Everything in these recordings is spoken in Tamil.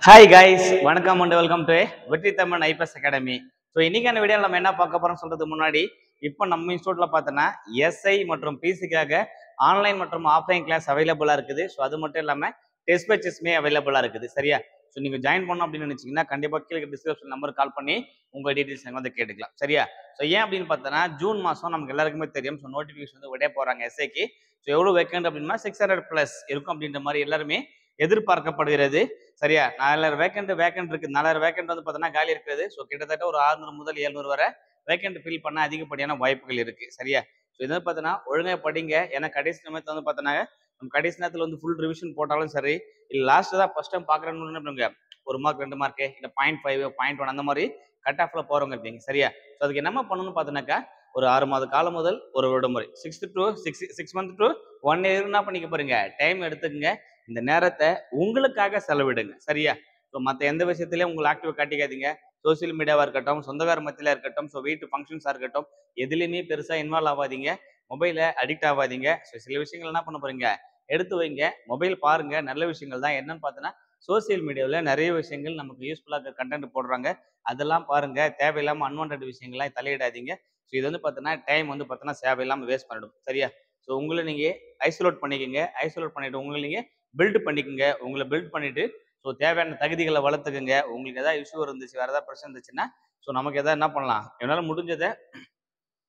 ஹாய் கைஸ், வணக்கம் அண்ட் வெல்கம் டு வெற்றி தமிழ் ஐபிஎஸ் அகாடமி. ஸோ இன்னைக்கான வீடியோ நம்ம என்ன பார்க்க போறோம்னு சொல்றதுக்கு முன்னாடி இப்போ நம்ம இன்ஸ்டியூட்ல பார்த்தோன்னா எஸ்ஐ மற்றும் பிசிக்காக ஆன்லைன் மற்றும் ஆஃப்லைன் கிளாஸ் அவைலபிளா இருக்குது. ஸோ அது மட்டும் இல்லாமல் டெஸ்ட் பேச்சஸ்மே அவைலபிளா இருக்குது. சரியா? ஸோ நீங்க ஜாயின் பண்ணணும் அப்படின்னு நினைச்சீங்கன்னா கண்டிப்பாக கீழே டிஸ்கிரிப்ஷன் நம்பர் கால் பண்ணி உங்க டீடைல்ஸ் வந்து கேட்டுக்கலாம். சரியா? ஸோ ஏன் அப்படின்னு பார்த்தோன்னா ஜூன் மாதம் நமக்கு எல்லாருக்குமே தெரியும். ஸோ நோட்டிஃபிகேஷன் வந்து விட போறாங்க எஸ்ஐக்கு. ஸோ எவ்வளோ வேக்கண்ட் அப்படின்னா 600+ இருக்கும் அப்படின்ற மாதிரி எல்லாருமே எதிர்பார்க்கப்படுகிறது. சரியா? 4000 வேக்கண்ட் இருக்கு. 4000 வேக்கண்ட் வந்து பார்த்தீங்கன்னா காலி இருக்கிறது. ஸோ கிட்டத்தட்ட ஒரு 600 முதல் 700 வரை வேக்கண்ட் ஃபில் பண்ண அதிகப்படியான வாய்ப்புகள் இருக்கு. சரியா? ஸோ இதை பார்த்தீங்கன்னா ஒழுங்கா படிங்க. ஏன்னா கடைசி நேரத்தில் வந்து பார்த்தீங்கன்னா நம்ம கடைசி நேரத்தில் வந்து ஃபுல் ரிவிஷன் போட்டாலும் சரி, இல்லை லாஸ்ட் தான் ஃபர்ஸ்ட் டைம் பார்க்குறேன்னு ஒரு மார்க் 2 மார்க்கு இல்லை 0.5 0.1 அந்த மாதிரி கட் ஆஃப்ல போறவங்க இருப்பீங்க. சரியா? ஸோ அதுக்கு என்ன பண்ணணும்னு பார்த்தீங்கன்னாக்கா ஒரு 6 மாத காலம் முதல் ஒரு விடுமுறை 6 மந்த் டு 1 இயர் என்ன பண்ணிக்க போறீங்க, டைம் எடுத்துக்கங்க. இந்த நேரத்தை உங்களுக்காக செலவிடுங்க. சரியா? ஸோ மற்ற எந்த விஷயத்திலையும் உங்களை ஆக்டிவ் காட்டிக்காதீங்க. சோசியல் மீடியாவா இருக்கட்டும், சொந்தக்கார மத்தியில இருக்கட்டும், ஸோ வீட்டு ஃபங்க்ஷன்ஸா இருக்கட்டும், எதுலையுமே பெருசா இன்வால்வ் ஆகாதீங்க. மொபைலை அடிக்ட் ஆகாதீங்க. ஸோ சில விஷயங்கள் என்ன பண்ண போறீங்க, எடுத்து வைங்க. மொபைல் பாருங்க, நல்ல விஷயங்கள் தான். என்னன்னு பார்த்தீங்கன்னா சோசியல் மீடியாவில் நிறைய விஷயங்கள் நமக்கு யூஸ்ஃபுல்லாக கண்டென்ட் போடுறாங்க. அதெல்லாம் பாருங்க. தேவையில்லாம அன்வான்ட் விஷயங்கள்லாம் தலையிடாதீங்க. ஸோ இது வந்து பார்த்தீங்கன்னா டைம் வந்து பார்த்தீங்கன்னா தேவையில்லாமல் வேஸ்ட் பண்ணிடும். சரியா? ஸோ உங்களை நீங்க ஐசோலேட் பண்ணிக்கோங்க. ஐசோலேட் பண்ணிட்டு உங்களை நீங்க பில்ட் பண்ணிக்கோங்க. உங்களை பில்ட் பண்ணிட்டு ஸோ தேவையான தகுதிகளை வளர்த்துக்குங்க. உங்களுக்கு ஏதாவது இஷ்யூ இருந்துச்சு, வேற ஏதாவது பிரச்சனை இருந்துச்சுன்னா ஸோ நமக்கு எதாவது என்ன பண்ணலாம், என்னால் முடிஞ்சதை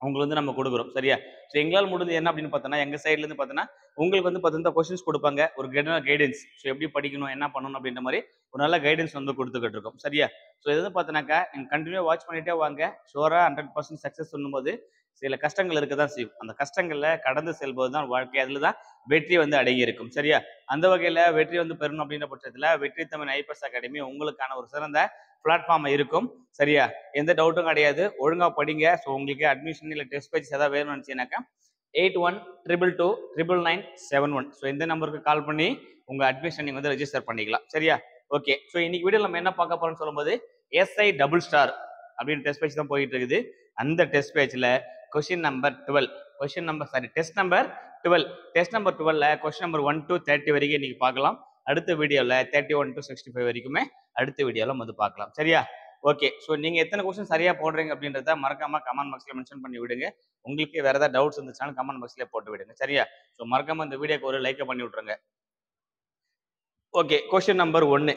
உங்களுக்கு வந்து நம்ம கொடுக்குறோம். சரியா? ஸோ எங்களால் முடிஞ்சது என்ன அப்படின்னு பார்த்தோன்னா எங்க சைட்ல இருந்து பார்த்தோன்னா உங்களுக்கு வந்து பார்த்தீங்கன்னா கொஸ்டின்ஸ் கொடுப்பாங்க, ஒரு கைடன்ஸ். ஸோ எப்படி படிக்கணும், என்ன பண்ணணும் அப்படின்ற மாதிரி ஒரு நல்ல கைடன்ஸ் வந்து கொடுத்துக்கிட்டு இருக்கோம். சரியா? ஸோ இது வந்து பார்த்தோன்னாக்கா நீங்க கண்டினியூ வாட்ச் பண்ணிட்டே வாங்க. ஷோரா 100% சக்ஸஸ் சொல்லும்போது சில கஷ்டங்கள் இருக்க தான் செய்யும். அந்த கஷ்டங்கள்ல கடந்து செல்வது தான் வாழ்க்கை. அதுல தான் வெற்றி வந்து அடங்கி இருக்கும். சரியா? அந்த வகையில வெற்றி வந்து பெறணும் அப்படின்ற பட்சத்துல வெற்றி தமிழ் ஐபிஎஸ் அகாடமி உங்களுக்கான ஒரு சிறந்த பிளாட்ஃபார்ம் இருக்கும். சரியா? எந்த டவுட்டும் கிடையாது. ஒழுங்கா படிங்க. ஸோ உங்களுக்கு அட்மிஷன் இல்லை டெஸ்ட் பேஜ் ஏதாவது வேணும்னு நினைச்சீங்கன்னாக்கா 81222997 ஸோ இந்த நம்பருக்கு கால் பண்ணி உங்க அட்மிஷன் நீங்க வந்து ரெஜிஸ்டர் பண்ணிக்கலாம். சரியா? ஓகே. ஸோ இன்னைக்கு வீடியோ நம்ம என்ன பார்க்க போறோம்னு சொல்லும்போது எஸ்ஐ டபுள் ஸ்டார் அப்படின்னு டெஸ்ட் பேஜ் தான் போயிட்டு இருக்குது. அந்த டெஸ்ட் பேஜ்ல கொஸ்டின் நம்பர் 12 டெஸ்ட் நம்பர் 12ல கொஸ்டின் நம்பர் 1 to 30 வரைக்கும் இன்னைக்கு பார்க்கலாம். அடுத்த வீடியோல 31 to 65 வரைக்குமே அடுத்த வீடியோல வந்து பார்க்கலாம். சரியா? ஓகே. ஸோ நீங்க எத்தனை கொஸ்டின் சரியா போடுறீங்க அப்படின்றத மறக்காம கமெண்ட் பாக்ஸ்ல மென்ஷன் பண்ணி விடுங்க. உங்களுக்கு வேற ஏதாவது டவுட்ஸ் இருந்துச்சுன்னா கமெண்ட் பாக்ஸ்ல போட்டு விடுங்க. சரியா? ஸோ மறக்காம இந்த வீடியோக்கு ஒரு லைக் பண்ணி விட்டுருங்க. ஓகே. கொஸ்டின் நம்பர் 1,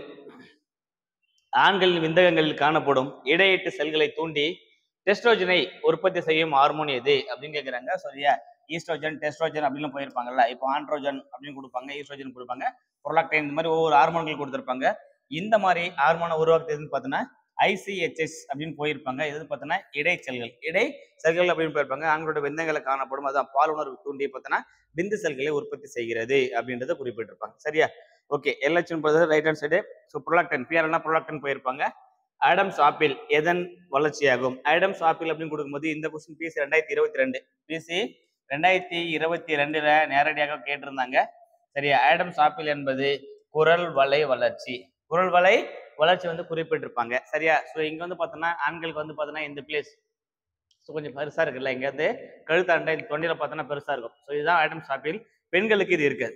ஆண்களின் விந்தகங்களில் காணப்படும் இடையீட்டு செல்களை தூண்டி டெஸ்ட்ரோஜனை உற்பத்தி செய்யும் ஹார்மோன் எது அப்படின்னு கேட்குறாங்க. சரியா? ஈஸ்ட்ரோஜன், டெஸ்ட்ரோஜன் அப்படின்னு போயிருப்பாங்கல்ல. இப்போ ஆண்ட்ரோஜன் அப்படின்னு கொடுப்பாங்க, ஈஸ்ட்ரோஜன் கொடுப்பாங்க, புரோலாக்டைன், இந்த மாதிரி ஒவ்வொரு ஹார்மோன்கள் கொடுத்துருப்பாங்க. இந்த மாதிரி ஹார்மோனை உருவாக்குறதுன்னு பார்த்தீங்கன்னா ICHS அப்படின்னு போயிருப்பாங்க. இது பார்த்தீங்கன்னா இடை செல்கள் அப்படின்னு போயிருப்பாங்க. ஆண்களோட விந்தங்களை காணப்படும், அதான் பாலுணர்வு தூண்டி பார்த்தீங்கன்னா விந்து செல்களை உற்பத்தி செய்கிறது அப்படின்றத குறிப்பிட்டிருப்பாங்க. சரியா? ஓகே. எல்ஹெச்னு right hand side. So prolactin, பிஆர்னா புரோலாக்டைன் போயிருப்பாங்க. ஆடம்ஸ் ஆப்பிள் எதன் வளர்ச்சியாகும்? ஆடம்ஸ் ஆப்பிள் அப்படின்னு கொடுக்கும்போது இந்த கொஸ்டின் பிசி 2022ல நேரடியாக கேட்டிருந்தாங்க. சரியா? ஆடம்ஸ் ஆப்பிள் என்பது குரல் வலை வளர்ச்சி வந்து குறிப்பிட்டிருப்பாங்க. சரியா? ஸோ இங்க வந்து பார்த்தோன்னா ஆண்களுக்கு வந்து பார்த்தோன்னா இந்த பிளேஸ் கொஞ்சம் பெருசா இருக்குல்ல, இங்க வந்து கழுத்தாண்டை தொண்டையில பார்த்தோன்னா பெருசா இருக்கும். ஸோ இதுதான் ஆடம்ஸ் ஆப்பிள். பெண்களுக்கு இது இருக்காது.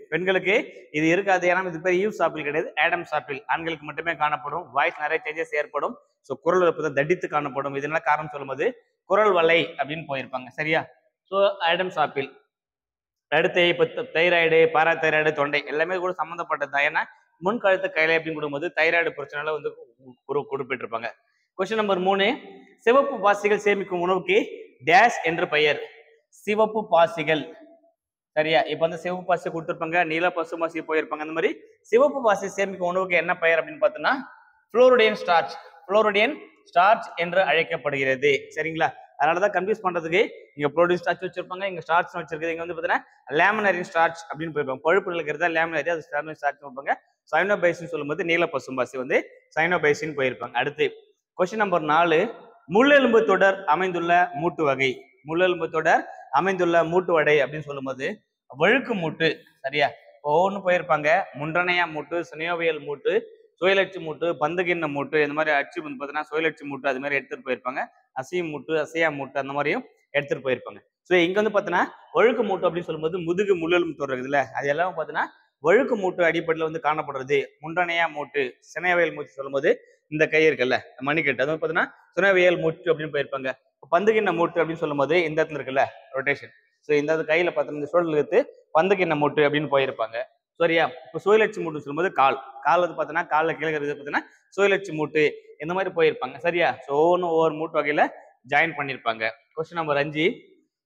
ஏன்னா இது பேர் ஈவ்ஸ் ஆப்பிள் கிடையாது, ஆடம்ஸ் ஆப்பிள். ஆண்களுக்கு மட்டுமே காணப்படும். வாய்ஸ் நிறைய சேஞ்சஸ் ஏற்படும். ஸோ குரல் தான் தடித்து காணப்படும். இதனால காரணம் சொல்லும்போது குரல் வலை அப்படின்னு போயிருப்பாங்க. சரியா? So Adams apple. அடுத்து இப்போ தைராய்டு, பாராதைராய்டு, தொண்டை எல்லாமே கூட சம்மந்தப்பட்டது தான். ஏன்னா முன்கழுத்து கையில அப்படின்னு கொடுக்கும்போது தைராய்டு பிரச்சனை வந்து குறிப்பிட்டிருப்பாங்க. கொஸ்டின் நம்பர் 3, சிவப்பு பாசிகள் சேமிக்கும் உணவுக்கு டேஷ் என்று பெயர்? சிவப்பு பாசிகள். சரியா? இப்ப வந்து சிவப்பு பாசி கொடுத்துருப்பாங்க, நீல பசுமாசி போயிருப்பாங்க. அந்த மாதிரி சிவப்பு பாசி சேமிக்கும் உணவுக்கு என்ன பெயர் அப்படின்னு பார்த்தோம்னா புளோரிடியன் ஸ்டார்ச் என்று அழைக்கப்படுகிறது. சரிங்களா? அதனாலதான் கன்ஃபியூஸ் பண்றதுக்கு இங்க புளோரிடியன் ஸ்டார்ச் வச்சிருப்பாங்க, இங்க ஸ்டார்ச் வச்சிருக்குது. இங்க வந்து பாத்தீங்கன்னா லேமினரின் ஸ்டார்ச் அப்படின்னு போயிருப்பாங்க. பழுப்பு இருக்கிறதா லேமினரி, அது ஸ்டார்ச் வைப்பாங்க. சைனோபைசின் சொல்லும்போது நீல பசும்பாசி வந்து சைனோபைசின் போயிருப்பாங்க. அடுத்து கொஸ்டின் நம்பர் 4, முள்ளெலும்பு தொடர் அமைந்துள்ள மூட்டு வகை. அமைந்துள்ள மூட்டு வடை அப்படின்னு சொல்லும்போது வழுக்கு மூட்டு. சரியா? ஒவ்வொன்று போயிருப்பாங்க. முன்றனையா மூட்டு, சினியோவியல் மூட்டு, சுயலட்சி மூட்டு, பந்துகிண்ண மூட்டு, இந்த மாதிரி அச்சு வந்து பார்த்தீங்கன்னா சுயலட்சி மூட்டு அது மாதிரி எடுத்துட்டு போயிருப்பாங்க. அசையும் மூட்டு, அசையா மூட்டு அந்த மாதிரியும் எடுத்துட்டு போயிருப்பாங்க. ஸோ இங்க வந்து பார்த்தீங்கன்னா ஒழுக்கு மூட்டு அப்படின்னு சொல்லும்போது முதுகு முள்ளெலும்பு தொடர் இருக்குதுல்ல, அது எல்லாம் பார்த்தீங்கன்னா வழுக்கு மூட்டு அடிப்படையில் வந்து காணப்படுறது முண்டனையா மூட்டு சினையவியல் மூச்சு சொல்லும்போது இந்த கை இருக்குல்ல மணிக்கட்டு அது பார்த்தீங்கன்னா சினையவியல் மூட்டு அப்படின்னு போயிருப்பாங்க. பந்துகிண்ண மூட்டு அப்படின்னு சொல்லும்போது இந்த இடத்துல இருக்குல்ல ரொட்டேஷன். ஸோ இந்த கையில பார்த்தீங்கன்னா இந்த சோழல் எடுத்து பந்துகிண்ண மூட்டு அப்படின்னு போயிருப்பாங்க. சரியா? இப்போ சுயலட்சி மூட்டு சொல்லும்போது கால் வந்து பார்த்தீங்கன்னா காலில் கீழே இருக்கிறது பார்த்தீங்கன்னா சுயலட்சி மூட்டு இந்த மாதிரி போயிருப்பாங்க. சரியா? ஸோ ஒவ்வொரு மூட்டு வகையில ஜாயின் பண்ணியிருப்பாங்க. கொஸ்டின் நம்பர் 5,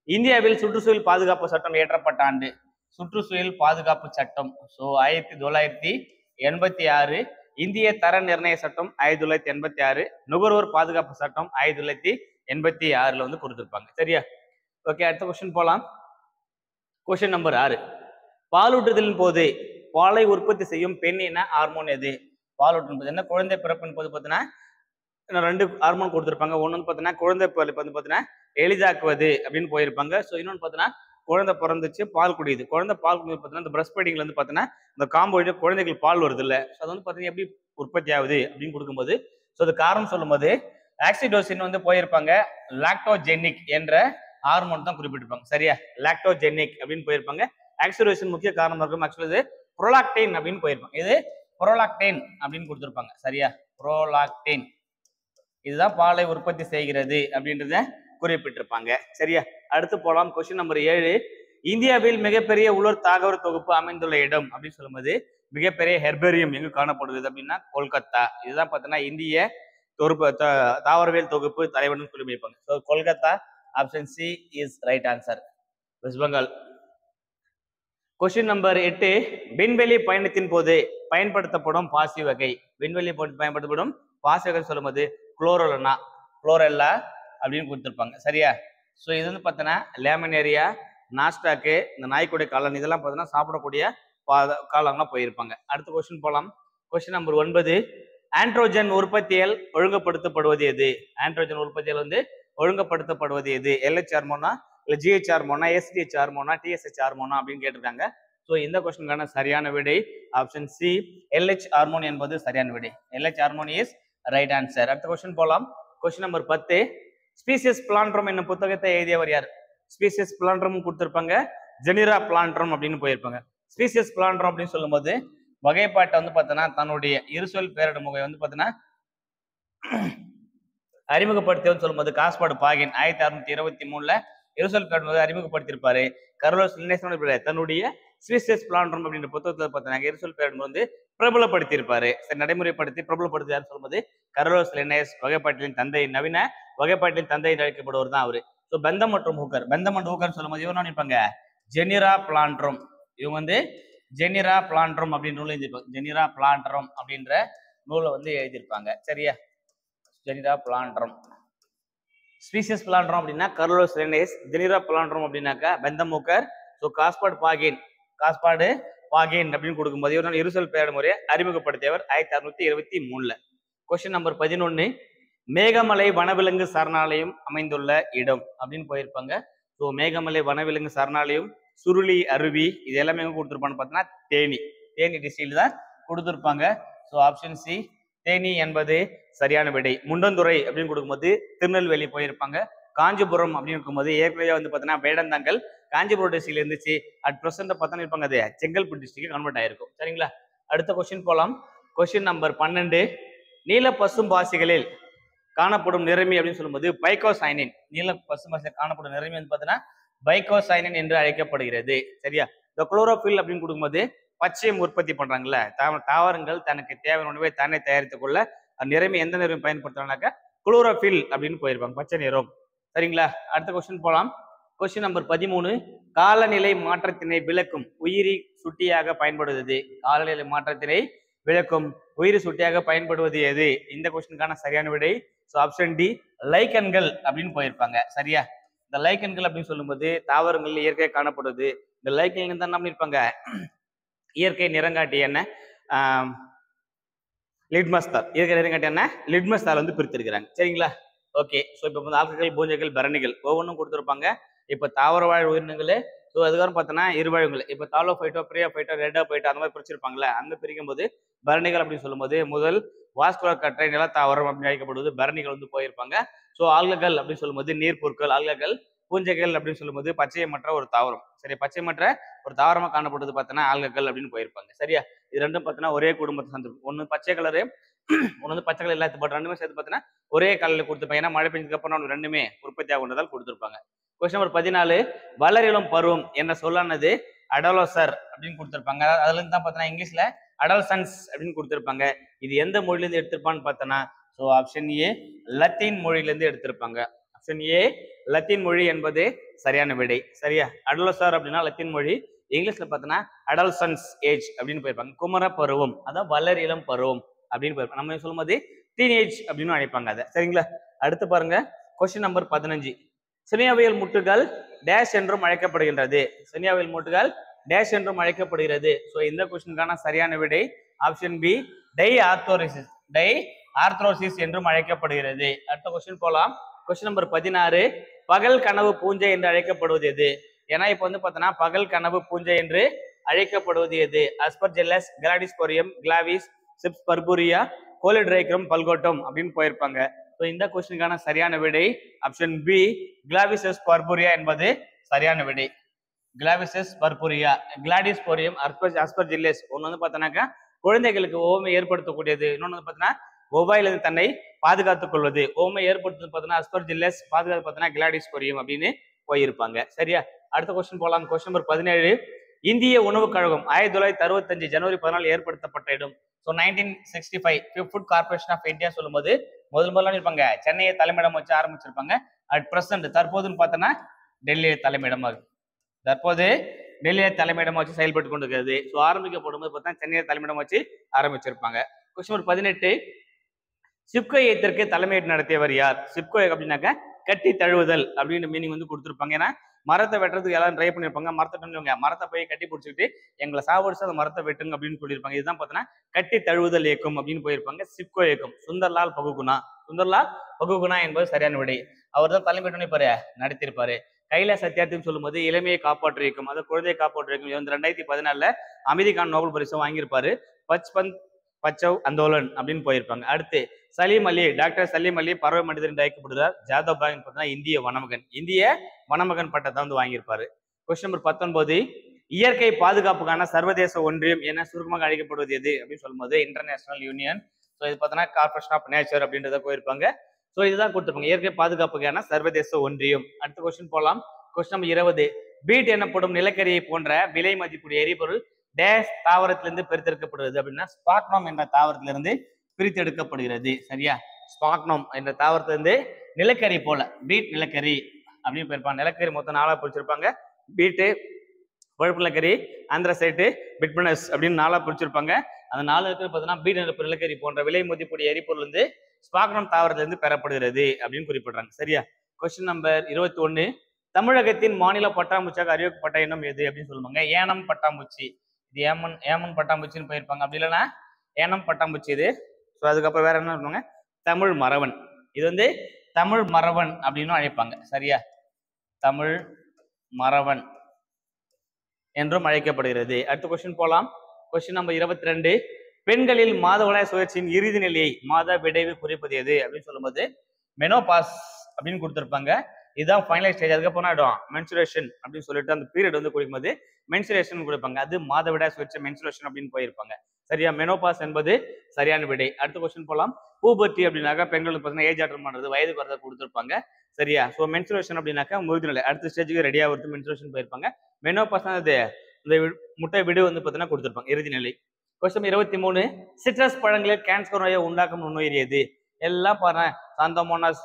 இந்தியாவில் சுற்றுச்சூழல் பாதுகாப்பு சட்டம் இயற்றப்பட்ட ஆண்டு. சுற்றுச்சூழல் பாதுகாப்பு சட்டம் ஸோ 1986, இந்திய தர நிர்ணய சட்டம் 1986, நுகர்வோர் பாதுகாப்பு சட்டம் 1986 வந்து கொடுத்திருப்பாங்க. சரியா? ஓகே, அடுத்த கொஸ்டின் போலாம். கொஸ்டின் நம்பர் 6, பாலூட்டுதலின் போது பாலை உற்பத்தி செய்யும் பெண் இன ஹார்மோன் எது? பாலூட்டும் போது என்ன குழந்தை பிறப்பின் போது பார்த்தீங்கன்னா 2 ஹார்மோன் கொடுத்திருப்பாங்க. ஒன்னு வந்து பார்த்தீங்கன்னா குழந்தை பிறப்பு வந்து பார்த்தீங்கன்னா எளிதாக்குவது அப்படின்னு போயிருப்பாங்க. ஸோ இன்னொன்று பார்த்தீங்கன்னா குழந்தை பிறந்துச்சு பால் குடியுது. குழந்தை பால் குடிது பார்த்தீங்கன்னா இந்த பிரஸ்ட் ஃபீடிங்ல வந்து பார்த்தீங்கன்னா இந்த காம்போ வழியா குழந்தைகள் பால் வருது இல்லை? ஸோ அது வந்து பார்த்தீங்கன்னா எப்படி உற்பத்தி ஆகுது அப்படின்னு கொடுக்கும்போது ஸோ அது காரணம் சொல்லும்போது ஆக்சிடோசின் வந்து போயிருப்பாங்க. லாக்டோஜெனிக் என்ற ஹார்மோன் தான் குறிப்பிட்டிருப்பாங்க. சரியா? லாக்டோஜெனிக் அப்படின்னு போயிருப்பாங்க. ஆக்சிடோசின் முக்கிய காரணம் இருக்கும். ஆக்சுவலி இது புரோலாக்டின் அப்படின்னு போயிருப்பாங்க. இது புரோலாக்டின் அப்படின்னு கொடுத்திருப்பாங்க. சரியா? புரோலாக்டின் இதுதான் பாலை உற்பத்தி செய்கிறது அப்படின்றத குறிப்பிட்டிருப்பாங்க. சரியா? அடுத்து போலாம். கொஸ்டின் நம்பர் 7, இந்தியாவில் மிகப்பெரிய உலர் தாவர தொகுப்பு அமைந்துள்ள இடம் அப்படின்னு சொல்லும்போது மிகப்பெரிய ஹெர்பேரியம் எங்கு காணப்படுகிறது அப்படின்னா கொல்கத்தா. இதுதான் பார்த்தீங்கன்னா இந்திய தாவரவியல் தொகுப்பு தலைவர்னு குறிப்பிட்டிருப்பாங்க. So Kolkata, option C is right answer. West Bengal. Question number 8, விண்வெளி பயணத்தின் போது பயன்படுத்தப்படும் பாசி வகை. விண்வெளி பயன்படுத்தப்படும் பாசி வகை சொல்லும்போது குளோரெல்லா அப்படின்னு கொடுத்துருப்பாங்க. சரியா? ஸோ இது வந்து பார்த்தீங்கன்னா லேமினேரியா, நாஸ்டாக்கு, இந்த நாய்க்குடைய காளான் இதெல்லாம் பார்த்தீங்கன்னா சாப்பிடக்கூடிய காளான்லாம் போயிருப்பாங்க. அடுத்த கொஸ்டின் போலாம். கொஸ்டின் நம்பர் 9, ஆண்ட்ரோஜன் உற்பத்தியால் ஒழுங்குபடுத்தப்படுவது எது? ஆண்ட்ரோஜன் உற்பத்தியால் வந்து ஒழுங்குபடுத்தப்படுவது எது? LH ஹார்மோனா இல்லை GH ஹார்மோனா, SDH ஹார்மோனா, TSH ஹார்மோனா அப்படின்னு கேட்டிருக்காங்க. ஸோ இந்த கொஸ்டினுக்கான சரியான விடை ஆப்ஷன் சி LH ஹார்மோன் என்பது சரியான விடை. LH hormone is right answer. அடுத்த கொஸ்டின் போலாம். கொஸ்டின் நம்பர் 10, ஸ்பீசியஸ் பிளான்ட்ரம் என்னும் புத்தகத்தை எழுதியவர் யார்? ஸ்பீசியஸ் பிளான்ட்ரம் கொடுத்திருப்பாங்க. ஜெனிரா பிளான்ட்ரம் அப்படின்னு போயிருப்பாங்க. ஸ்பீசியஸ் பிளான்ட்ரம் அப்படின்னு சொல்லும்போது வகைப்பாட்டை வந்து பார்த்தீங்கன்னா தன்னுடைய இருசொல் பேரிடும் முறை வந்து பார்த்தீங்கன்னா அறிமுகப்படுத்தியவர் சொல்லும்போது காஸ்பார்டு பாகின் 1623 இருசொல் பேரிடும் அறிமுகப்படுத்தியிருப்பாரு. கர்லோஸ் லின்னேஸ் தன்னுடைய ஸ்பீசியஸ் பிளான்ட்ரம் அப்படின்ற புத்தகத்தை பார்த்தீங்கன்னா இருசொல் பேரிடும் வந்து பிரபலப்படுத்தியிருப்பாரு. நடைமுறைப்படுத்தி பிரபலப்படுத்தியார் சொல்லும்போது கர்லோஸ் லின்னேஸ் வகைப்பாட்டிலின் தந்தை, நவீன வகைப்பாட்டிலின் தந்தை என்று அழைக்கப்படுவர் தான் அவரு. ஸோ பெந்தம் மற்றும் ஹூக்கர் சொல்லும்போது இவங்க நினைப்பாங்க ஜெனிரா பிளான்ட்ரம். இவங்க வந்து ஜெனிரா பிளான்ட்ரம் அப்படின்னு நூல் எழுதியிருப்பாங்க. ஜெனிரா பிளான்ட்ரம் அப்படின்ற நூலை வந்து எழுதியிருப்பாங்க. சரியா? ஜெனிரா பிளான்ட்ரம். ஸ்பீசியஸ் பிளான்ட்ரம் அப்படின்னா கர்லோஸ் லின்னேஸ், ஜெனிரா பிளான்ட்ரம் அப்படின்னாக்கா பெந்தம் ஹூக்கர். ஸோ காஸ்பார்டு பாகின் அப்படின்னு கொடுக்கும்போது இவரால் இருசொல் பெயர் முறையை அறிமுகப்படுத்தியவர் 1623. கொஸ்டின் நம்பர் 11, மேகமலை வனவிலங்கு சரணாலயம் அமைந்துள்ள இடம் அப்படின்னு போயிருப்பாங்க. ஸோ மேகமலை வனவிலங்கு சரணாலயம், சுருளி அருவி இது எல்லாமே எங்க கொடுத்துருப்பான்னு பார்த்தீங்கன்னா தேனி டிஸ்ட்ரிக்ட்ல தான் கொடுத்துருப்பாங்க. ஸோ ஆப்ஷன் சி தேனி என்பது சரியான விடை. முண்டந்துறை அப்படின்னு கொடுக்கும்போது திருநெல்வேலி போயிருப்பாங்க. காஞ்சிபுரம் அப்படின்னு இருக்கும்போது ஏற்கனவே வந்து பார்த்தீங்கன்னா வேடந்தாங்கல் காஞ்சிபுரம் டிஸ்ட்ரிக்ட்ல இருந்துச்சு. அட் ப்ரெசென்ட் பார்த்தா இருப்பாங்க அது செங்கல்பட்டு டிஸ்ட்ரிக்ட் கன்வெர்ட் ஆயிருக்கும். சரிங்களா? அடுத்த கொஸ்டின் போலாம். கொஸ்டின் நம்பர் 12, நீல பசும் பாசிகளில் காணப்படும் நிறமி அப்படின்னு சொல்லும்போது பைகோசைனின். நீல பசும் பாசியில் காணப்படும் நிறமி வந்து பார்த்தீங்கன்னா பைகோசைனின் என்று அழைக்கப்படுகிறது. சரியா? இந்த குளோரோஃபில் அப்படின்னு கொடுக்கும்போது பச்சையம் உற்பத்தி பண்றாங்கல்ல தாவரங்கள் தனக்கு தேவையான உணவை தானே தயாரித்துக் கொள்ள நிறமி எந்த நிறமி பயன்படுத்துறாங்கனாக்கா குளோரோஃபில் அப்படின்னு போயிருப்பாங்க, பச்சை நிறம். சரிங்களா? அடுத்த கொஸ்டின் போலாம். கொஸ்டின் நம்பர் 13, காலநிலை மாற்றத்தினை விளக்கும் உயிரி சுட்டியாக பயன்படுவது. காலநிலை மாற்றத்தினை விளக்கும் உயிரி சுட்டியாக பயன்படுவது எது? இந்த கொஸ்டினுக்கான சரியான விடை ஸோ ஆப்ஷன் டி லைக்கன்கள் அப்படின்னு போயிருப்பாங்க. சரியா? இந்த லைக்கன்கள் அப்படின்னு சொல்லும்போது தாவரங்கள் இயற்கையாக காணப்படுவது. இந்த லைக்கன்கள் தான் என்ன பண்ணிருப்பாங்க இயற்கை நிறங்காட்டி என்ன லிட்மஸ் தாள், இயற்கை நிறங்காட்டி என்ன லிட்மஸ் தாள் வந்து பிரித்திருக்கிறாங்க. சரிங்களா? ஓகே. ஸோ இப்போ வந்து ஆல்ககள், பூஞ்சைகள், பரணிகள் ஒவ்வொன்றும் கொடுத்துருப்பாங்க. இப்போ தாவர வாழ் உயிரினங்களே. ஸோ அதுக்கப்புறம் பார்த்தோன்னா இருவாழ்வுகள். இப்போ தாலோஃபைட்டோ, பிரியோஃபைட்டோ, ரெட்டோஃபைட்டோ அந்த மாதிரி பிரிச்சிருப்பாங்களே. அந்த பிரிக்கும் போது பரணிகள் அப்படின்னு சொல்லும்போது முதல் வாஸ்குலர் கற்றை நிலத்தாவரம் அப்படின்னு அழைக்கப்படுவது பரணிகள் வந்து போயிருப்பாங்க. ஸோ ஆல்ககள் அப்படின்னு சொல்லும்போது நீர்ப்பொருட்கள், ஆல்ககள் பூஞ்சைகள் அப்படின்னு சொல்லும்போது பச்சையமற்ற ஒரு தாவரம். சரி, பச்சையமற்ற ஒரு தாவரமா காணப்படுறது பார்த்தோன்னா ஆல்ககள் அப்படின்னு போயிருப்பாங்க. சரியா, இது ரெண்டும் பார்த்தோன்னா ஒரே குடும்பத்தை சார்ந்து ஒன்று பச்சை கலரு ஒன்று வந்து பச்சை கலர் இல்லாத, பட் ரெண்டுமே சேர்த்து பார்த்தீங்கன்னா ஒரே கலர்ல கொடுத்துருப்பாங்க. ஏன்னா மழை பெஞ்சதுக்கு அப்புறம் ரெண்டுமே உற்பத்தி ஆகுன்றதால் கொடுத்துருப்பாங்க. கொஸ்டின் நம்பர் 14, வளரிளம் பருவம் என்ற சொல்லானது அடோலசர் அப்படின்னு கொடுத்துருப்பாங்க. அதுல இருந்து தான் பார்த்தோன்னா இங்கிலீஷ்ல அடல்சன்ஸ் அப்படின்னு கொடுத்துருப்பாங்க. இது எந்த மொழியிலேருந்து எடுத்திருப்பான்னு பார்த்தோன்னா, ஸோ ஆப்ஷன் ஏ லத்தீன் மொழியிலேருந்து எடுத்திருப்பாங்க. ஆப்ஷன் ஏ லத்தீன் மொழி என்பது சரியான விடை. சரியா, அடோலசர் அப்படின்னா லத்தீன் மொழி, இங்கிலீஷ்ல பார்த்தோன்னா அடல்சன்ஸ் ஏஜ் அப்படின்னு போயிருப்பாங்க. குமர பருவம், அதான் வளர் இளம் பருவம் அப்படின்னு போயிருப்பாங்க. நம்ம சொல்லும்போது டீனேஜ் அப்படின்னு அழைப்பாங்க அதை. சரிங்களா, அடுத்து பாருங்க கொஸ்டின் நம்பர் 15, சினியாவியல் முட்டுகள் டேஷ் என்றும் அழைக்கப்படுகின்றது. சினியாவியல் முட்டுகள் டேஷ் என்றும் அழைக்கப்படுகிறது. ஸோ இந்த கொஸ்டினுக்கான சரியான விடை option B diarthrosis. Diarthrosis என்றும் அழைக்கப்படுகிறது. அடுத்த கொஸ்டின் போலாம். கொஸ்டின் நம்பர் 16, பகல் கனவு பூஞ்சை என்று அழைக்கப்படுவது எது? ஏன்னா இப்போ வந்து பார்த்தோன்னா பகல் கனவு பூஞ்சை என்று அழைக்கப்படுவது எது? அஸ்பர்ஜெல்லஸ், கிளாடிஸ்போரியம், கிளாவிஸ், சிப்ஸ் பர்பூரியா, கோலிட்ரைக்ரம், பல்கோட்டம் அப்படின்னு போயிருப்பாங்க. ஸோ இந்த கொஸ்டினுக்கான சரியான விடை ஆப்ஷன் பி கிளாவிசஸ் பர்பூரியா என்பது சரியான விடை. கிளாவிசஸ் பர்பூரியா, கிளாடிஸ்போரியம், அஸ்பர்ஜில்லஸ். ஒன்று வந்து பார்த்தோன்னாக்கா குழந்தைகளுக்கு ஓமை ஏற்படுத்தக்கூடியது, இன்னொன்று வந்து பார்த்தீங்கன்னா ஒவ்வாயிலிருந்து தன்னை பாதுகாத்துக் கொள்வது. ஓமை ஏற்படுத்துறது பார்த்தீங்கன்னா அஸ்பர்ஜில்லஸ், பாதுகாத்து பார்த்தீங்கன்னா கிளாடிஸ்போரியம் அப்படின்னு போயிருப்பாங்க. சரியா, அடுத்த கொஸ்டின் போலாம். கொஸ்டின் நம்பர் 17, இந்திய உணவுக் கழகம் 1965 ஜனவரி 14 ஏற்படுத்தப்பட்ட இடம். So 1965 food corporation of India சொல்லும்போது முதல்ல இருப்பாங்க சென்னையை தலைமையிடம் வச்சு ஆரம்பிச்சிருப்பாங்க. அட் பிரசன்ட் தற்போதுன்னு பார்த்தோன்னா டெல்லியை தலைமையிடமாக, தற்போது டெல்லியை தலைமையிடமா வச்சு செயல்பட்டு கொண்டிருக்கிறது. ஸோ ஆரம்பிக்கப்படும் போது பார்த்தா சென்னையை தலைமையிடம் வச்சு ஆரம்பிச்சிருப்பாங்க. கொஸ்டின் நம்பர் 18, சிப்கோ இயக்கத்திற்கு தலைமையேற்று நடத்தியவர் யார்? சிப்கோ அப்படின்னாக்க கட்டி தழுவுதல் அப்படின்னு மீனிங் வந்து கொடுத்துருப்பாங்க. ஏன்னா மரத்தை வெட்டுறதுக்கு எல்லாரும் ட்ரை பண்ணியிருப்பாங்க. மரத்தை போய் கட்டி பிடிச்சிக்கிட்டு எங்களை சாவடிச்சு அந்த மரத்தை வெட்டுங்க அப்படின்னு சொல்லியிருப்பாங்க. இதுதான் பார்த்தோன்னா கட்டி தழுவுதல் இயக்கம் அப்படின்னு போயிருப்பாங்க. சிப்கோ இயக்கம். சுந்தர்லால் பகுகுணா என்பது சரியான விடை. அவர் தான் தலைமையிட்டு இப்ப நடத்தியிருப்பாரு. கையில சத்தியார்த்தின்னு சொல்லும்போது இளமையை காப்பாற்று இயக்கம், அதாவது குழந்தையை காப்பாற்று இயக்கம். 2014 அமைதிக்கான நோபல் பரிசு வாங்கியிருப்பாரு. பச்பந்த் பச்சவ் அந்தோலன் அப்படின்னு போயிருப்பாங்க. அடுத்து சலீம் அலி, டாக்டர் சலீம் அலி பறவை மனிதர் என்று அழைக்கப்படுகிறார். ஜாதவ் பாய் பார்த்தீங்கன்னா இந்திய வனமகன் பட்டத்தை வந்து வாங்கியிருப்பாரு. கொஸ்டின் நம்பர் 19, இயற்கை பாதுகாப்புக்கான சர்வதேச ஒன்றியம் என சுருக்கமாக அழைக்கப்படுவது எது அப்படின்னு சொல்லும்போது இன்டர்நேஷனல் யூனியன். ஸோ இது பார்த்தோன்னா கார்பரேஷன் ஆஃப் நேச்சர் அப்படின்றத போயிருப்பாங்க. ஸோ இதுதான் கொடுத்துருப்பாங்க இயற்கை பாதுகாப்புக்கான சர்வதேச ஒன்றியம். அடுத்த கொஸ்டின் போலாம். கொஸ்டின் நம்பர் 20, பீட் எனப்படும் நிலக்கரியை போன்ற விலை மதிப்புடைய எரிபொருள் டேஷ் தாவரத்திலிருந்து பிரித்தெடுக்கப்படுகிறது அப்படின்னா ஸ்பாக்னோம் என்ற தாவரத்திலிருந்து பிரித்தெடுக்கப்படுகிறது. சரியா, ஸ்பாக்னோம் என்ற தாவரத்திலிருந்து நிலக்கரி போல பீட் நிலக்கரி அப்படின்னு போயிருப்பாங்க. நிலக்கரி மொத்தம் 4 பிரிச்சிருப்பாங்க. பீட்டு, பழுப்பு நிலக்கரி, ஆந்திரசைட்டு, பிட்மனஸ் அப்படின்னு 4 பிரிச்சிருப்பாங்க. அந்த 4 பார்த்தீங்கன்னா பீட் நிலக்கரி போன்ற விலை மதிப்புடைய எரிபொருள் வந்து ஸ்பாக்னம் தாவரத்திலிருந்து பெறப்படுகிறது அப்படின்னு குறிப்பிடுறாங்க. சரியா, கொஸ்டின் நம்பர் 21, தமிழகத்தின் மாநில பட்டாம்பூச்சியாக அறிவிக்கப்பட்ட இனம் எது அப்படின்னு சொல்லுவாங்க ஏனம் பட்டாம்பூச்சி. இது ஏமன் பட்டாம்பூச்சின்னு போயிருப்பாங்க. அப்படி இல்லைன்னா ஏனம் பட்டாம்பூச்சி இது. ஸோ அதுக்கப்புறம் வேற என்ன சொல்லுவாங்க தமிழ் மரவன். இது வந்து தமிழ் மரவன் அப்படின்னு அழைப்பாங்க. சரியா, தமிழ் மரவன் என்றும் அழைக்கப்படுகிறது. அடுத்த கொஸ்டின் போலாம். கொஸ்டின் நம்பர் 22, பெண்களில் மாதவிடாய் சுழற்சியின் இறுதி நிலையை மாத விடைவு குறிப்பது எது அப்படின்னு சொல்லும்போது மெனோபாஸ் அப்படின்னு கொடுத்துருப்பாங்க. இதுதான் ஃபைனல் ஸ்டேஜ். அதுக்கப்புறம் ஆயிடும் மென்சுரேஷன் அப்படின்னு சொல்லிட்டு அந்த பீரியட் வந்து கொடுக்கும்போது மென்சுரேஷன் கொடுப்பாங்க. அது மாதவிடாய் சுழற்சி மென்சுரேஷன் அப்படின்னு போயிருப்பாங்க. சரியா, மெனோபாஸ் என்பது சரியான விடை. அடுத்த கொஸ்டின் போலாம். பூபர்ட்டி அப்படின்னாக்கா பெண்களுக்கு பார்த்தீங்கன்னா ஏஜ் அட்டன் பண்றது, வயது வரதை கொடுத்துருப்பாங்க. சரியா, ஸோ மென்சுரேஷன் அப்படின்னாக்கா முழுது நிலை, அடுத்த ஸ்டேஜுக்கு ரெடியா வருது மென்சுரேஷன் போயிருப்பாங்க. மெனோபாஸ் அது இந்த முட்டை விடு வந்து பார்த்தீங்கன்னா கொடுத்துருப்பாங்க இறுதி நிலை. கொஸ்டின் 23, சிட்ரஸ் பழங்களில் கேன்சர் நோயை உண்டாக்கும் நுண்ணுயிரி எது? எல்லாம் பாருங்க சாந்தோமோனஸ்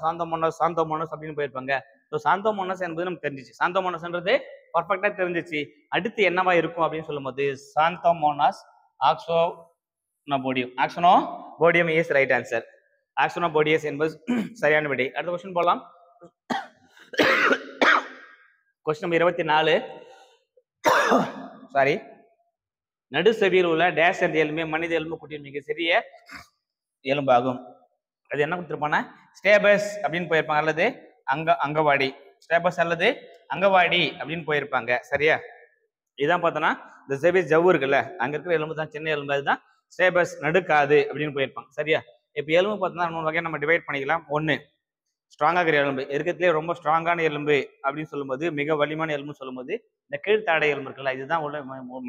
அப்படின்னு போயிருப்பாங்க. ஸோ சாந்தோமோனஸ் என்பது நமக்கு தெரிஞ்சிச்சு. சாந்தோமோனஸ்ன்றது பர்ஃபெக்டா தெரிஞ்சிச்சு. அடுத்து என்னவா இருக்கும் அப்படின்னு சொல்லும்போது சாந்தோமோனஸ் ஆக்சனோபோடியம் இஸ் ரைட் ஆன்சர். ஆக்சனோபோடியஸ் என்பது சரியான விடை. அடுத்த கொஸ்டின் போலாம். கொஸ்டின் நம்பர் 24, சாரி, நடு செவியில் உள்ள டேஷ் என்ற எலும்பு மனித எலும்பு கூட்டின் மிக சிறிய எலும்பாகும். அது என்ன கொடுத்துருப்பாங்கன்னா ஸ்டேபஸ் அப்படின்னு போயிருப்பாங்க, அல்லது அங்கவாடி. ஸ்டேபஸ் அல்லது அங்கவாடி அப்படின்னு போயிருப்பாங்க. சரியா, இதான் பார்த்தோன்னா இந்த செவிஸ் ஜவ்வு இருக்குல்ல, அங்க இருக்கிற எலும்பு தான் சின்ன எலும்பு, அதுதான் ஸ்டேபஸ் நடுக்காது அப்படின்னு போயிருப்பாங்க. சரியா, இப்போ எலும்பு பார்த்தோம்னா 3 வகையை நம்ம டிவைட் பண்ணிக்கலாம். 1 ஸ்ட்ராங்கா இருக்கிற எலும்பு இருக்கிறதுலே ரொம்ப ஸ்ட்ராங்கான எலும்பு அப்படின்னு சொல்லும்போது, மிக வலிமையான எலும்புன்னு சொல்லும்போது இந்த கீழ்த்தாடை எலும்பு இருக்குல்ல, இதுதான்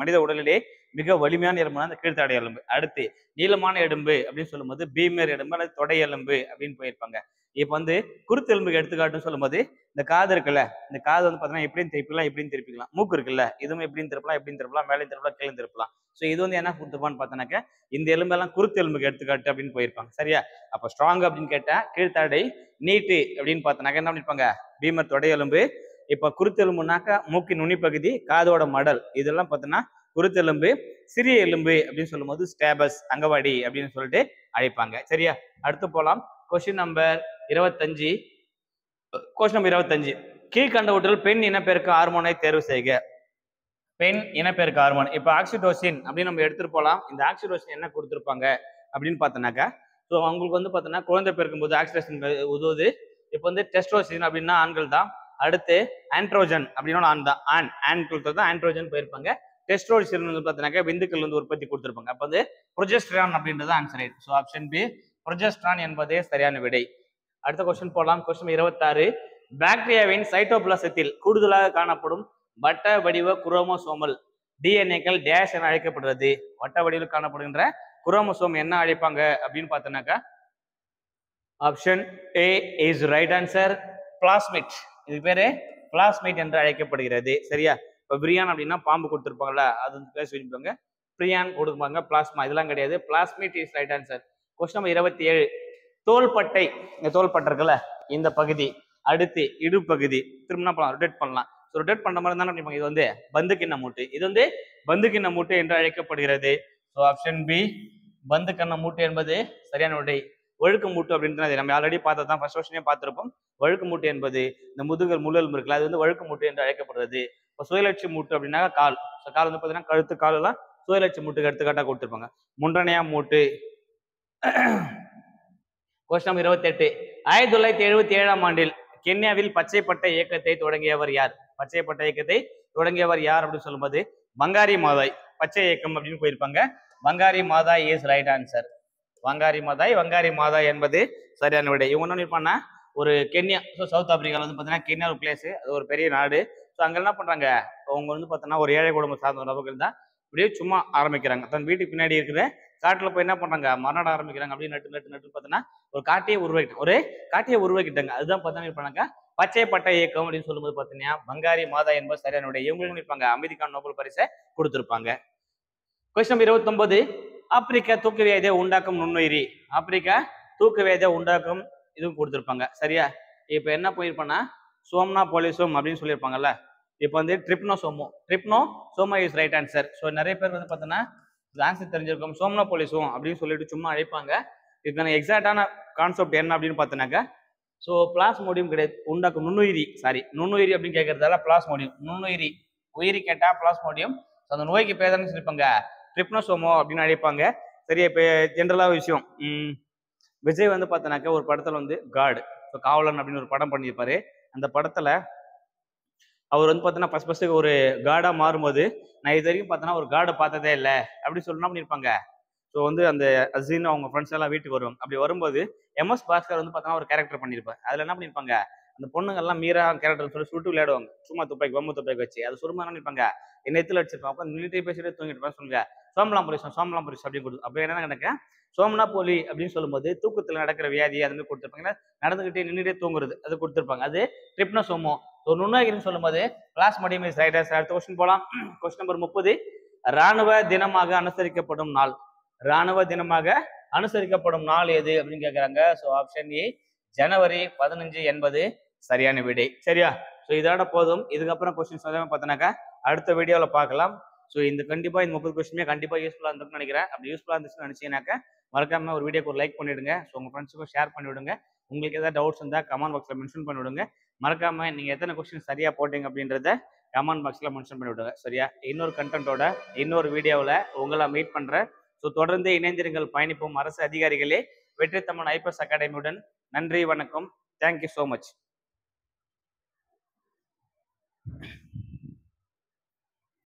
மனித உடலிலே மிக வலிமையான எலும்புனா அந்த கீழ்த்தாடை எலும்பு. அடுத்து நீளமான எலும்பு அப்படின்னு சொல்லும்போது பீமர் எலும்பு அல்லது தொடை எலும்பு அப்படின்னு போயிருப்பாங்க. இப்ப வந்து குருத்தெலும்புக்கு எடுத்துக்காட்டுன்னு சொல்லும்போது இந்த காது இருக்குல்ல, இந்த காது வந்து பாத்தீங்கன்னா எப்படியும் திருப்பிக்கலாம், எப்படியும் திருப்பிக்கலாம். மூக்கு இருக்குல்ல, இதுவும் எப்படியும் திருப்பலாம், எப்படியும் திருப்பலாம், மேலையும் திருப்பலாம், கீழே திருப்பலாம். ஸோ இது வந்து என்ன கொடுத்துருப்பான்னு பார்த்தோன்னாக்க இந்த எலும்பெல்லாம் குருத்தெலும்புக்கு எடுத்துக்காட்டு அப்படின்னு போயிருப்பாங்க. சரியா? அப்ப ஸ்ட்ராங் அப்படின்னு கேட்டா கீழ்த்தாடை, நீட்டு அப்படின்னு பார்த்தோன்னாக்க என்ன பண்ணிருப்பாங்க, பீமர் தொடை எலும்பு. இப்ப குருத்தெலும்புனாக்க மூக்கின் நுனிப்பகுதி, காதோட மடல், இதெல்லாம் பார்த்தோன்னா குருத்தெலும்பு. சிறிய எலும்பு அப்படின்னு சொல்லும்போது ஸ்டேபஸ், அங்கவாடி அப்படின்னு சொல்லிட்டு அழைப்பாங்க. சரியா? அடுத்து போலாம். Question number 25. Question number 25. கீழ்கண்டவற்றில் பெண் இனப்பெருக்க ஹார்மோனை தேர்வு செய்க. பெண் இனப்பெருக்க ஹார்மோன். இப்ப ஆக்சிடோசின் அப்படின்னு நம்ம எடுத்துட்டு போலாம். இந்த ஆக்சிடோசின் என்ன கொடுத்திருப்பாங்க அப்படின்னு பார்த்தோன்னாக்கா, ஸோ அவங்களுக்கு வந்து பார்த்தோன்னா குழந்தை பிறக்கும் போது ஆக்சிடோசின் உதவுது. இப்போ வந்து டெஸ்டோசின் அப்படின்னா ஆண்கள் தான். அடுத்து ஆண்ட்ரோஜன் அப்படின்னா ஆண் தான். ஆண் கொடுத்தது தான் ஆண்ட்ரோஜன் போயிருப்பாங்க. டெஸ்டோசின் வந்து பார்த்தோன்னாக்கா விந்துக்கள் வந்து உற்பத்தி கொடுத்திருப்பாங்க. அப்போ வந்து ப்ரொஜெஸ்ட்ரான் அப்படின்றது ஆன்சர் ஆயிடுச்சு. ஸோ ஆப்ஷன் பி ப்ரொஜெஸ்ட்ரான் என்பதே சரியான விடை. அடுத்த கொஸ்டின் போலாம். கொஸ்டின் 26. பாக்டீரியாவின் சைட்டோபிளாசத்தில் கூடுதலாக காணப்படும் வட்ட வடிவ குரோமோசோமல் டிஎன்ஏக்கள் டேஷ் என அழைக்கப்படுறது. வட்ட வடிவில் காணப்படுகின்ற குரோமோசோம் என்ன அழைப்பாங்க அப்படின்னு பார்த்தோன்னாக்கா option A is right answer, plasmid. இது பேரு பிளாஸ்மிட் என்று அழைக்கப்படுகிறது. சரியா? இப்போ பிரியான் அப்படின்னா பாம்பு கொடுத்துருப்பாங்கல்ல, அது வந்து பேர் சொல்லிப்பாங்க. பிரியான் கொடுப்பாங்க, பிளாஸ்மா இதெல்லாம் கிடையாது. Plasmid is right answer. Question number 27. தோள்பட்டை, இந்த தோள்பட்டை இருக்குல்ல இந்த பகுதி, அடுத்து இடுப்பகுதி, திரும்ப பண்ணலாம், ரொட்டேட் பண்ணலாம். ஸோ ரொட்டேட் பண்ற மாதிரி தானே இது வந்து பந்து கிண்ண மூட்டு. இது வந்து பந்து கிண்ண மூட்டு என்று அழைக்கப்படுகிறது. ஸோ ஆப்ஷன் பி பந்து கண்ண மூட்டு என்பது சரியான விடை. ஒழுக்கு மூட்டு அப்படின்றது நம்ம ஆல்ரெடி பார்த்தது தான், ஃபர்ஸ்ட் கொஸ்டினே பார்த்திருப்போம். ஒழுக்கு மூட்டு என்பது இந்த முதுகல் முள்ளெலும்பு இருக்குல்ல, அது வந்து ஒழுக்கு மூட்டு என்று அழைக்கப்படுறது. இப்போ சுயலட்சி மூட்டு அப்படின்னா கால். ஸோ கால் வந்து பார்த்தீங்கன்னா கழுத்து கால் எல்லாம் சுயலட்சி மூட்டுக்கு எடுத்துக்காட்டாக கொடுத்துருப்பாங்க. முண்டனையா மூட்டு. Question number 28. 1977ஆம் ஆண்டில் கென்யாவில் பச்சை பட்டை இயக்கத்தை தொடங்கியவர் யார்? பச்சை பட்டை இயக்கத்தை தொடங்கியவர் யார் அப்படின்னு சொல்லும்போது பங்காரி மாதாய். பச்சை இயக்கம் அப்படின்னு போயிருப்பாங்க. Wangari Maathai is right answer. Wangari Maathai என்பது சரியான விடை. இவங்க என்ன பண்ணா ஒரு கென்யா, ஸோ சவுத் ஆப்பிரிக்காவில் வந்து பார்த்தீங்கன்னா கென்யா ஒரு பிளேஸ், அது ஒரு பெரிய நாடு. ஸோ அங்கே என்ன பண்றாங்க, அவங்க வந்து பார்த்தோன்னா ஒரு ஏழை குடும்பம் சார்ந்த நபர்கள் தான் இப்படியே சும்மா ஆரம்பிக்கிறாங்க. தன் வீட்டுக்கு பின்னாடி இருக்கிற காட்டுல போய் என்ன பண்றாங்க, மரணம் ஆரம்பிக்கிறாங்க. அப்படியே நட்டு பார்த்தோன்னா ஒரு காட்டையே உருவாக்கிட்டாங்க. அதுதான் பார்த்தோன்னா பண்ணாங்க பச்சை பட்டை இயக்கம் அப்படின்னு சொல்லும்போது பார்த்தீங்கன்னா பங்காரி மாதா என்பது சரியான விடை. இவங்களும் இருப்பாங்க அமைதிக்கான நோபல் பரிசை கொடுத்திருப்பாங்க. Question number 29. ஆப்பிரிக்கா தூக்க வியாதியை உண்டாக்கும் நுண்ணுயிரி. ஆப்பிரிக்கா தூக்க வியாதியை உண்டாக்கும் இதுவும் கொடுத்திருப்பாங்க. சரியா? இப்ப என்ன போயிருப்பாங்கன்னா சோம்னா போலிசோம் அப்படின்னு சொல்லியிருப்பாங்கல்ல. இப்போ வந்து ட்ரிப்னோசோமா இஸ் ரைட் ஆன்சர். ஸோ நிறைய பேர் வந்து பார்த்தோன்னா ஆன்சர் தெரிஞ்சிருக்கும். சோம்னா போலிசோம் அப்படின்னு சொல்லிட்டு சும்மா அழைப்பாங்க. இதுக்கான எக்ஸாக்டான கான்செப்ட் என்ன அப்படின்னு பார்த்தோன்னாக்கா, ஸோ பிளாஸ்மோடியம் கிடையாது, உண்டாக்கும் நுண்ணுயிரி அப்படின்னு கேட்கறதால பிளாஸ்மோடியம். நுண்ணுயிரி உயிரி கேட்டா பிளாஸ்மோடியம். அந்த நோய்க்கு பேர் தானே சொல்லியிருப்பாங்க ட்ரிப்னோசோமோ அப்படின்னு அழைப்பாங்க. சரியா? இப்போ ஜென்ரலா விஷயம், விஜய் வந்து பார்த்தோன்னாக்கா ஒரு படத்துல வந்து காட், ஸோ காவலன் அப்படின்னு ஒரு படம் பண்ணியிருப்பாரு. அந்த படத்துல அவர் வந்து பார்த்தோன்னா ஃபர்ஸ்ட் ஒரு காடா மாறும்போது நான் இது வரைக்கும் பார்த்தோன்னா ஒரு காடை பார்த்ததே இல்லை அப்படின்னு சொல்லணும் பண்ணியிருப்பாங்க. ஸோ வந்து அந்த அசீன் அவங்க ஃப்ரெண்ட்ஸ் எல்லாம் வீட்டுக்கு வருவாங்க. அப்படி வரும்போது எம்எஸ் பாஸ்கர் வந்து பார்த்தோன்னா ஒரு கேரக்டர் பண்ணியிருப்பார். அதில் என்ன பண்ணியிருப்பாங்க, அந்த பொண்ணுங்கள்லாம் மீரா கேரக்டர் சொல்லி சுட்டு விளையாடுவாங்க. சும்மா பம்பு துப்பாக்கி வச்சு அது சுருமா என்ன பண்ணிருப்பாங்க, என்ன எத்துல வச்சிருப்பாங்க. அப்போ மிலிட்டரி பேசிட்டு தூங்கிட்டு இருப்பாங்க. சொல்லுங்க சோம்லாம்புரிசம் அப்படின்னு கொடுத்து அப்போ என்ன நடக்க சோம்னா போலி அப்படின்னு சொல்லும்போது தூக்கத்தில் நடக்கிற வியாதி அது மாதிரி கொடுத்துருப்பாங்க. நடந்துகிட்டே நின்றுட்டே தூங்குறது அது கொடுத்துருப்பாங்க. அது ட்ரிப்னோசோமோ. ஒரு நுண்ணாகிரின்னு சொல்லும்போது பிளாஸ்மோடியம் இஸ் ரைட் ஆன்சர். அடுத்த கொஸ்டின் போலாம். Question number 30. ராணுவ தினமாக அனுசரிக்கப்படும் நாள். ராணுவ தினமாக அனுசரிக்கப்படும் நாள் எது அப்படின்னு கேட்கிறாங்க. ஸோ ஆப்ஷன் ஏ ஜனவரி 15 என்பது சரியான விடை. சரியா? ஸோ இதோட போதும். இதுக்கப்புறம் கொஸ்டின்ஸ் பார்த்தோன்னாக்கா அடுத்த வீடியோவில் பார்க்கலாம். ஸோ இந்த கண்டிப்பாக இந்த 30 கொஸ்டினுமே கண்டிப்பாக யூஸ்ஃபுல்லாக இருந்திருக்குன்னு நினைக்கிறேன். அப்படி யூஸ்ஃபுல்லாக இருந்துச்சுன்னு நினைச்சீங்கன்னாக்கா மறக்காம ஒரு வீடியோக்கு ஒரு லைக் பண்ணிவிடுங்க. ஸோ உங்கள் ஃப்ரெண்ட்ஸுக்கும் ஷேர் பண்ணிவிடுங்க. உங்களுக்கு ஏதாவது டவுட்ஸ் இருந்தால் கமெண்ட் பாக்ஸில் மென்ஷன் பண்ணிவிடுங்க. மறக்காம நீங்கள் எத்தனை கொஸ்டின் சரியாக போட்டீங்க அப்படின்றத கமெண்ட் பாக்ஸில் மென்ஷன் பண்ணிவிடுங்க. சரியா? இன்னொரு கண்டென்ட்டோட இன்னொரு வீடியோவில் உங்களை மீட் பண்ணுறேன். ஸோ தொடர்ந்து இணைந்திருங்கள், பயணிப்போம் அரசு அதிகாரிகளே. வெற்றி தமிழ் ஐபிஎஸ் அகாடமியுடன். நன்றி, வணக்கம். Thank you so much.